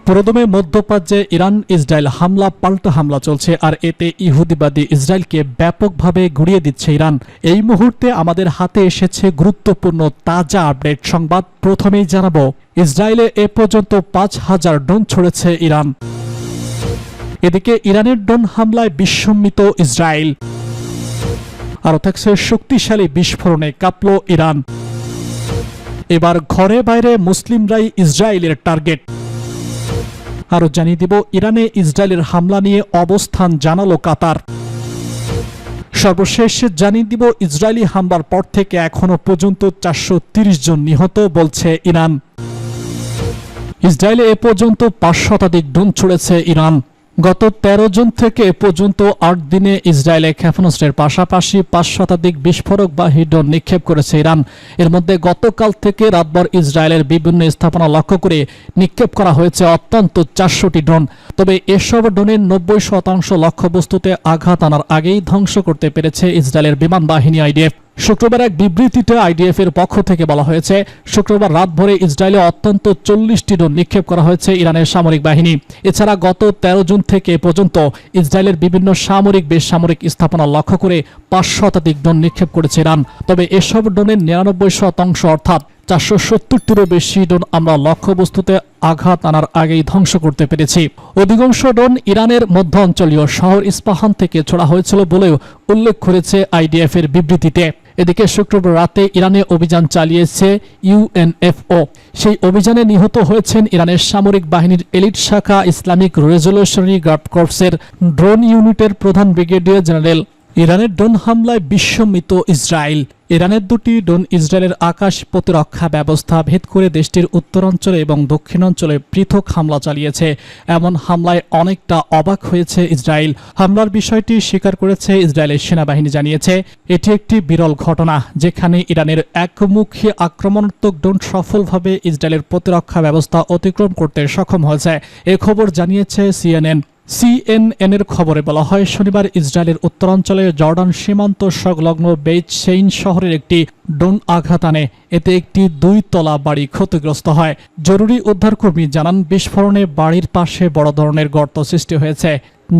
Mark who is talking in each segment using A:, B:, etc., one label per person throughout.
A: পুরোদমে মধ্যপ্রাচ্যে Iran Israel হামলা পাল্টা হামলা চলছে, আর এতে ইহুদিবাদী ইসরায়েলকে ব্যাপকভাবে গুড়িয়ে দিচ্ছে ইরান। এই মুহূর্তে আমাদের হাতে এসেছে গুরুত্বপূর্ণ তাজা আপডেট সংবাদ। প্রথমেই জানাবো, ইসরায়েলে এ পর্যন্ত ৫,০০০ ড্রোন ছড়েছে ইরান। এদিকে ইরানের ড্রোন হামলায় বিস্মিত ইসরায়েল। আরও থাকছে, শক্তিশালী বিস্ফোরণে কাঁপল ইরান। এবার ঘরে বাইরে মুসলিমরাই ইসরায়েলের টার্গেট। আরও জানিয়ে দিব, ইরানে ইসরায়েলের হামলা নিয়ে অবস্থান জানালো কাতার। সর্বশেষ জানিয়ে দিব, ইসরায়েলি হামলার পর থেকে এখনো পর্যন্ত ৪৩০ জন নিহত বলছে ইরান। ইসরায়েলে এ পর্যন্ত ৫ শতাধিক ড্রোন ছুড়েছে ইরান। গত ১৩ জুন থেকে এ পর্যন্ত ৮ দিনে ইসরায়েলে ক্ষেপণাস্ত্রের পাশাপাশি ৫ শতাধিক বিস্ফোরকবাহী ড্রোন নিক্ষেপ করেছে ইরান। এর মধ্যে গতকাল থেকে রাতভর ইসরায়েলের বিভিন্ন স্থাপনা লক্ষ্য করে নিক্ষেপ করা হয়েছে অত্যন্ত ৪০০টি ড্রোন। তবে এসব ড্রোনের ৯০% লক্ষ্যবস্তুতে আঘাত আনার আগেই ধ্বংস করতে পেরেছে ইসরায়েলের বিমান বাহিনী আইডিএফ। শুক্রবার এক বিবৃতিতে আইডিএফ এর পক্ষ থেকে বলা হয়েছে, শুক্রবার রাত ভোরে ইসরায়েলে অত্যন্ত ৪০টি ড্রোন নিক্ষেপ করা হয়েছে ইরানের সামরিক বাহিনী। এছাড়া গত ১৩ জুন থেকে এ পর্যন্ত ইসরায়েলের বিভিন্ন সামরিক বেসামরিক স্থাপনা লক্ষ্য করে ৫ শতাধিক ড্রোন নিক্ষেপ করেছে ইরান। তবে এসব ড্রোনের ৯৯% অর্থাৎ ৪৭০টিরও বেশি ড্রোন আমরা লক্ষ্যবস্তুতে আঘাত আনার আগেই ধ্বংস করতে পেরেছি। অধিকাংশ ড্রোন ইরানের মধ্য অঞ্চলীয় শহর ইস্পাহান থেকে ছোড়া হয়েছিল বলেও উল্লেখ করেছে আইডিএফ এর বিবৃতিতে। এদিকে শুক্রবার রাতে ইরানে অভিযান চালিয়েছে ইউএনএফও। সেই অভিযানে নিহত হয়েছেন ইরানের সামরিক বাহিনীর এলিট শাখা ইসলামিক রেজলিউশনারি গার্ড কর্পসের ড্রোন ইউনিটের প্রধান ব্রিগেডিয়ার জেনারেল। ইরানের ড্রোন হামলায় বিস্মিত ইসরায়েল। ইরানের দুটি ড্রোন ইসরায়েলের আকাশ প্রতিরক্ষা ব্যবস্থা ভেদ করে দেশটির উত্তরাঞ্চলে এবং দক্ষিণাঞ্চলে পৃথক হামলা চালিয়েছে। এমন হামলায় অনেকটা অবাক হয়েছে ইসরায়েল। হামলার বিষয়টি স্বীকার করেছে ইসরায়েলের সেনাবাহিনী, জানিয়েছে এটি একটি বিরল ঘটনা যেখানে ইরানের একমুখী আক্রমণাত্মক ড্রোন সফলভাবে ইসরায়েলের প্রতিরক্ষা ব্যবস্থা অতিক্রম করতে সক্ষম হয়েছে। এ খবর জানিয়েছে সিএনএন-এর খবরে বলা হয়, শনিবার ইসরায়েলের উত্তরাঞ্চলে জর্ডান সীমান্ত সংলগ্ন বেইত শেইন শহরের একটি ড্রোন আঘাত আনে। এতে একটি ২ তলা বাড়ি ক্ষতিগ্রস্ত হয়। জরুরি উদ্ধারকর্মী জানান, বিস্ফোরণে বাড়ির পাশে বড় ধরনের গর্ত সৃষ্টি হয়েছে,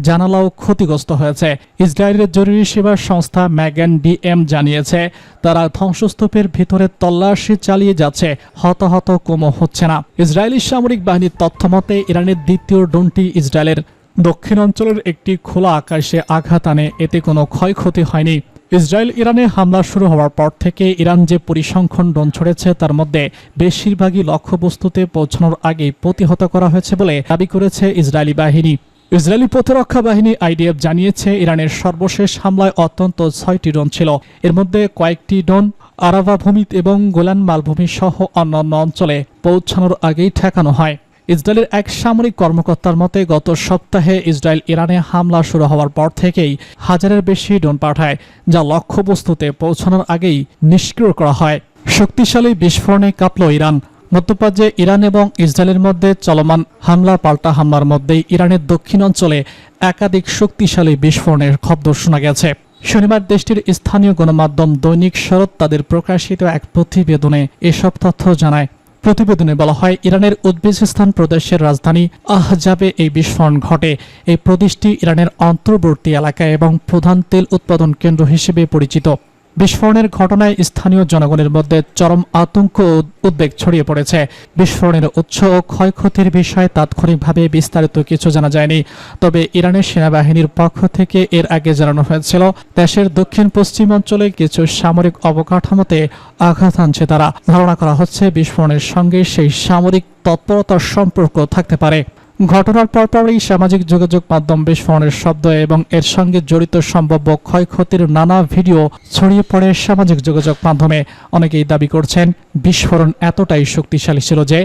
A: জানালাও ক্ষতিগ্রস্ত হয়েছে। ইসরায়েলের জরুরি সেবা সংস্থা ম্যাগান ডিএম জানিয়েছে, তারা ধ্বংসস্তূপের ভিতরে তল্লাশি চালিয়ে যাচ্ছে, হতাহত কমও হচ্ছে না। ইসরায়েলি সামরিক বাহিনীর তথ্য মতে ইরানের দ্বিতীয় ড্রোনটি ইসরায়েলের দক্ষিণাঞ্চলের একটি খোলা আকাশে আঘাত আনে, এতে কোনো ক্ষয়ক্ষতি হয়নি। ইসরায়েল ইরানে হামলা শুরু হওয়ার পর থেকে ইরান যে পরিসংখ্যান ড্রোন ছড়েছে তার মধ্যে বেশিরভাগই লক্ষ্যবস্তুতে পৌঁছানোর আগেই প্রতিহত করা হয়েছে বলে দাবি করেছে ইসরায়েলি বাহিনী। ইসরায়েলি প্রতিরক্ষা বাহিনী আইডিএফ জানিয়েছে, ইরানের সর্বশেষ হামলায় অন্তত ৬টি ড্রোন ছিল। এর মধ্যে কয়েকটি ড্রোন আরাবা ভূমি এবং গোলান মালভূমি সহ অন্যান্য অঞ্চলে পৌঁছানোর আগেই ঠেকানো হয়। ইসরায়েলের এক সামরিক কর্মকর্তার মতে, গত সপ্তাহে ইসরায়েল ইরানে হামলা শুরু হওয়ার পর থেকেই ১০০০-এর বেশি ড্রোন পাঠায়, যা লক্ষ্যবস্তুতে পৌঁছানোর আগেই নিষ্ক্রিয় করা হয়। শক্তিশালী বিস্ফোরণে কাঁপল ইরান। মধ্যপ্রাচ্যে ইরান এবং ইসরায়েলের মধ্যে চলমান হামলা পাল্টা হামলার মধ্যেই ইরানের দক্ষিণাঞ্চলে একাধিক শক্তিশালী বিস্ফোরণের শব্দ শোনা গেছে। শনিবার দেশটির স্থানীয় গণমাধ্যম দৈনিক শরৎ তাদের প্রকাশিত এক প্রতিবেদনে এসব তথ্য জানায়। প্রতিবেদনে বলা হয়, ইরানের উজবেকিস্তান প্রদেশের রাজধানী আহজাবে এই বিস্ফোরণ ঘটে। এই প্রদেশটি ইরানের অন্তর্বর্তী এলাকা এবং প্রধান তেল উৎপাদন কেন্দ্র হিসেবে পরিচিত। বিস্ফোরণের ঘটনায় স্থানীয় জনগণের মধ্যে চরম আতঙ্ক ও উদ্বেগ ছড়িয়ে পড়েছে। বিস্ফোরণের উৎস ও ক্ষয়ক্ষতির বিষয়ে তাৎক্ষণিকভাবে বিস্তারিত কিছু জানা যায়নি। তবে ইরানের সেনাবাহিনীর পক্ষ থেকে এর আগে জানানো হয়েছিল, দেশের দক্ষিণ পশ্চিম অঞ্চলে কিছু সামরিক অবকাঠামোতে আঘাত আনছে তারা। ধারণা করা হচ্ছে বিস্ফোরণের সঙ্গে সেই সামরিক তৎপরতার সম্পর্ক থাকতে পারে। ঘটনার পরপরই সামাজিক যোগাযোগ মাধ্যম বিস্ফোরণের শব্দ এবং এর সঙ্গে জড়িত সম্ভাব্য ক্ষয়ক্ষতির নানা ভিডিও ছড়িয়ে পড়ে সামাজিক যোগাযোগ মাধ্যমে। অনেকেই দাবি করছেন, বিস্ফোরণ এতটাই শক্তিশালী ছিল যে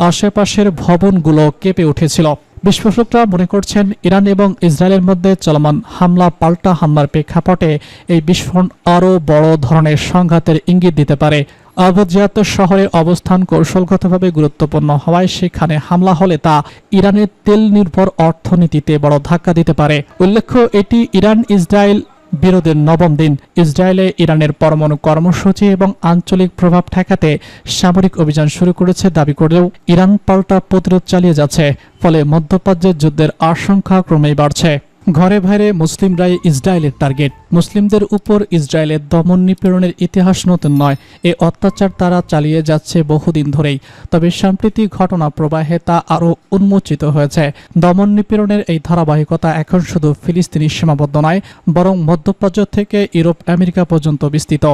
A: আশেপাশের ভবনগুলো কেঁপে উঠেছিল। বিশ্লেষকরা মনে করছেন, ইরান এবং ইসরায়েলের মধ্যে চলমান হামলা পাল্টা হামলার প্রেক্ষাপটে এই বিস্ফোরণ আরও বড় ধরনের সংঘাতের ইঙ্গিত দিতে পারে। আবুজাত শহরে অবস্থান কৌশলগতভাবে গুরুত্বপূর্ণ হওয়ায় সেখানে হামলা হলে তা ইরানের তেল নির্ভর অর্থনীতিতে বড় ধাক্কা দিতে পারে। উল্লেখ্য, এটি ইরান ইসরায়েল বিরোধের নবম দিন। ইসরায়েলে ইরানের পরমাণু কর্মসূচি এবং আঞ্চলিক প্রভাব ঠেকাতে সামরিক অভিযান শুরু করেছে দাবি করলেও ইরান পাল্টা প্রতিরোধ চালিয়ে যাচ্ছে, ফলে মধ্যপ্রাচ্যের যুদ্ধের আশঙ্কা ক্রমেই বাড়ছে। ঘরে বাইরে মুসলিমরাই ইসরায়েলের টার্গেট। মুসলিমদের উপর ইসরায়েলের দমন নিপীড়নের ইতিহাস নতুন নয়। এই অত্যাচার তারা চালিয়ে যাচ্ছে বহুদিন ধরেই। তবে সাম্প্রতিক ঘটনা প্রবাহে তা আরও উন্মোচিত হয়েছে। দমন নিপীড়নের এই ধারাবাহিকতা এখন শুধু ফিলিস্তিনি সীমাবদ্ধ নয়, বরং মধ্যপ্রাচ্য থেকে ইউরোপ আমেরিকা পর্যন্ত বিস্তৃত।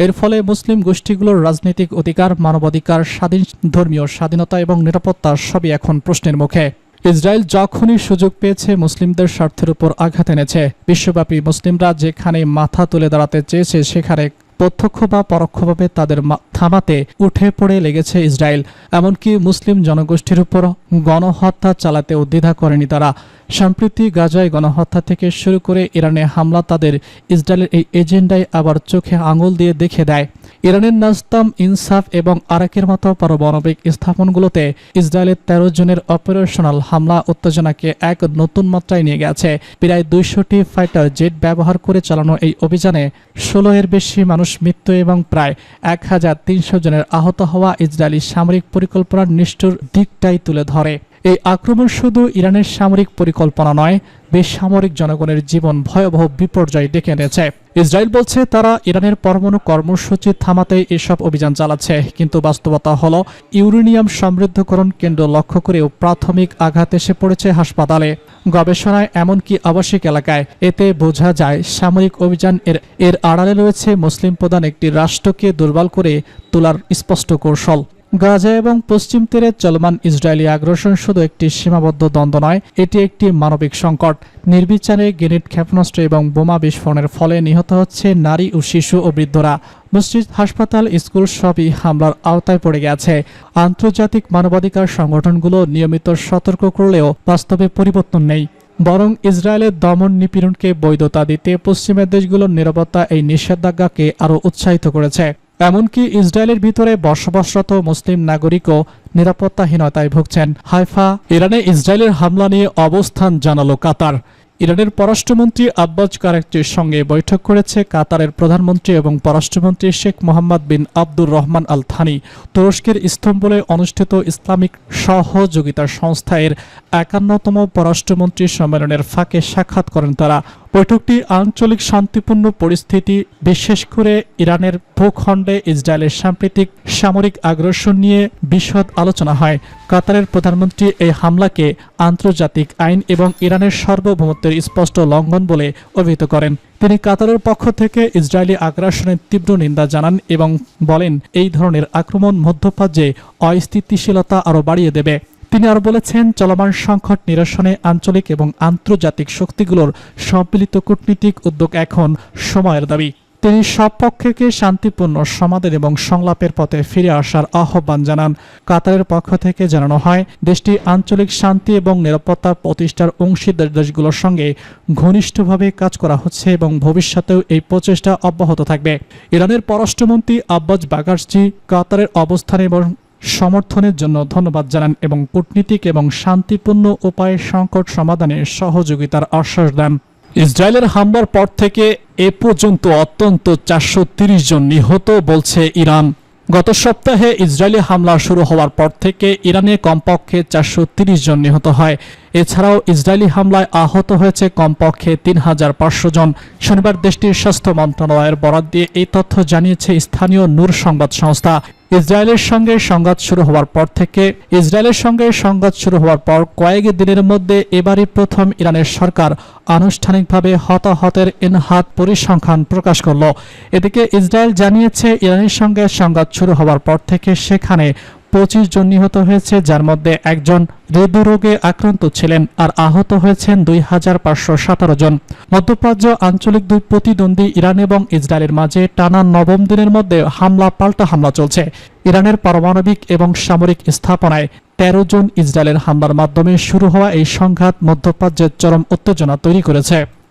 A: এর ফলে মুসলিম গোষ্ঠীগুলোর রাজনৈতিক অধিকার, মানবাধিকার, স্বাধীন ধর্মীয় স্বাধীনতা এবং নিরাপত্তা সবই এখন প্রশ্নের মুখে। ইসরায়েল যখনই সুযোগ পেয়েছে মুসলিমদের স্বার্থের উপর আঘাত এনেছে। বিশ্বব্যাপী মুসলিমরা যেখানে মাথা তুলে দাঁড়াতে চেয়েছে সেখানে প্রত্যক্ষ বা পরোক্ষভাবে তাদের থামাতে উঠে পড়ে লেগেছে ইসরায়েল। এমনকি মুসলিম জনগোষ্ঠীর উপর গণহত্যা চালাতেও দ্বিধা করেনি তারা। সম্প্রতি গাজায় গণহত্যা থেকে শুরু করে ইরানে হামলা তাদের ইসরায়েলের এই এজেন্ডায় আবার চোখে আঙুল দিয়ে দেখে দেয়। ইরানের নাজতাম, ইনসাফ এবং আরাকের মতো পারমাণবিক স্থাপনগুলোতে ইসরায়েলের 13 জনের অপারেশনাল হামলা উত্তেজনাকে এক নতুন মাত্রায় নিয়ে গেছে। প্রায় 200টি ফাইটার জেট ব্যবহার করে চালানো এই অভিযানে 16 এর বেশি মানুষ মৃত্যু এবং প্রায় 1300 জনের আহত হওয়া ইসরায়েলি সামরিক পরিকল্পনার নিষ্ঠুর দিকটাই তুলে ধরে। এই আক্রমণ শুধু ইরানের সামরিক পরিকল্পনা নয়, বেসামরিক জনগণের জীবন ভয়াবহ বিপর্যয় ডেকে এনেছে। ইসরায়েল বলছে তারা ইরানের পরমাণু কর্মসূচি থামাতে এসব অভিযান চালাচ্ছে, কিন্তু বাস্তবতা হলো ইউরেনিয়াম সমৃদ্ধকরণ কেন্দ্র লক্ষ্য করেও প্রাথমিক আঘাত এসে পড়েছে হাসপাতালে, গবেষণায়, এমনকি আবাসিক এলাকায়। এতে বোঝা যায় সামরিক অভিযান এর আড়ালে রয়েছে মুসলিম প্রধান একটি রাষ্ট্রকে দুর্বল করে তোলার স্পষ্ট কৌশল। গাজা এবং পশ্চিম তীরে চলমান ইসরায়েলি আগ্রাসন শুধু একটি সীমাবদ্ধ দ্বন্দ্ব নয়, এটি একটি মানবিক সংকট। নির্বিচারে গ্রেনেড, ক্ষেপণাস্ত্র এবং বোমা বিস্ফোরণের ফলে নিহত হচ্ছে নারী ও শিশু ও বৃদ্ধরা। মসজিদ, হাসপাতাল, স্কুল সবই হামলার আওতায় পড়ে গেছে। আন্তর্জাতিক মানবাধিকার সংগঠনগুলো নিয়মিত সতর্ক করলেও বাস্তবে পরিবর্তন নেই। বরং ইসরায়েলের দমন নিপীড়নকে বৈধতা দিতে পশ্চিমের দেশগুলোর নীরবতা এই নিষেধাজ্ঞাকে আরও উৎসাহিত করেছে। এমনকি ইসরায়েলের ভিতরে বসবাসরত মুসলিম নাগরিকও নিরাপত্তাহীনতায় ভুগছেন। হাইফা, ইরানে ইসরায়েলের হামলা নিয়ে অবস্থান জানালো কাতার। ইরানের পররাষ্ট্রমন্ত্রী আব্বাস কারাকচির সঙ্গে বৈঠক করেছে কাতারের প্রধানমন্ত্রী এবং পররাষ্ট্রমন্ত্রী শেখ মোহাম্মদ বিন আব্দুর রহমান আল থানি। তুরস্কের ইস্তম্বুলে অনুষ্ঠিত ইসলামিক সহযোগিতা সংস্থা এর 51তম পররাষ্ট্রমন্ত্রী সম্মেলনের ফাঁকে সাক্ষাৎ করেন তারা। বৈঠকটি আঞ্চলিক শান্তিপূর্ণ পরিস্থিতি, বিশেষ করে ইরানের ভূখণ্ডে ইসরায়েলের সাম্প্রতিক সামরিক আগ্রাসন নিয়ে বিশদ আলোচনা হয়। কাতারের প্রধানমন্ত্রী এই হামলাকে আন্তর্জাতিক আইন এবং ইরানের সার্বভৌমত্বের স্পষ্ট লঙ্ঘন বলে অভিহিত করেন। তিনি কাতারের পক্ষ থেকে ইসরায়েলি আগ্রাসনের তীব্র নিন্দা জানান এবং বলেন এই ধরনের আক্রমণ মধ্যপ্রাচ্যে অস্থিতিশীলতা আরও বাড়িয়ে দেবে। তিনি আরও বলেছেন, চলমান সংকট নিরসনে আঞ্চলিক এবং আন্তর্জাতিক শক্তিগুলোর সম্মিলিত কূটনীতিক উদ্যোগ এখন সময়ের দাবি। তিনি সব পক্ষকে শান্তিপূর্ণ সমাধান এবং সংলাপের পথে ফিরে আসার আহ্বান জানান। কাতারের পক্ষ থেকে জানানো হয়, দেশটি আঞ্চলিক শান্তি এবং নিরাপত্তা প্রতিষ্ঠার অংশীদার দেশগুলোর সঙ্গে ঘনিষ্ঠভাবে কাজ করা হচ্ছে এবং ভবিষ্যতেও এই প্রচেষ্টা অব্যাহত থাকবে। ইরানের পররাষ্ট্রমন্ত্রী আব্বাস বাগার্চি কাতারের অবস্থান এবং সমর্থনের জন্য ধন্যবাদ জানান এবং কূটনীতিক এবং শান্তিপূর্ণ উপায়ে সংকট সমাধানে সহযোগিতার আশ্বাস দেন। ইসরায়েলের হামলার পর থেকে এ পর্যন্ত অন্তত 430 জন নিহত বলছে ইরান। গত সপ্তাহে ইসরায়েলি হামলা শুরু হওয়ার পর থেকে ইরানে কমপক্ষে 430 জন নিহত হয়। এছাড়াও ইসরায়েলি হামলায় আহত হয়েছে কমপক্ষে 3500 জন। শনিবার দেশটির স্বাস্থ্য মন্ত্রণালয়ের বরাত দিয়ে এই তথ্য জানিয়েছে স্থানীয় নূর সংবাদ সংস্থা। ইসরায়েলের সঙ্গে সংঘাত শুরু হওয়ার পর কয়েক দিনের মধ্যে এবারই প্রথম ইরানের সরকার আনুষ্ঠানিকভাবে হতাহতের এনহাত পরিসংখ্যান প্রকাশ করল। এদিকে ইসরায়েল জানিয়েছে ইরানের সঙ্গে সংঘাত শুরু হওয়ার পর থেকে সেখানে 25 জন নিহত হয়েছে, যার মধ্যে একজন হৃদরোগে আক্রান্ত ছিলেন আর আহত হয়েছেন 2517 জন। মধ্যপ্রাচ্য আঞ্চলিক দুই প্রতিদ্বন্দ্বী ইরান এবং ইসরায়েলের মাঝে টানা নবম দিনের মধ্যে পাল্টা হামলা চলছে। ইরানের পারমাণবিক এবং সামরিক স্থাপনায় 13 জন ইসরায়েলের হামলার মাধ্যমে শুরু হওয়া এই সংঘাত মধ্যপ্রাচ্যের চরম উত্তেজনা তৈরি করেছে।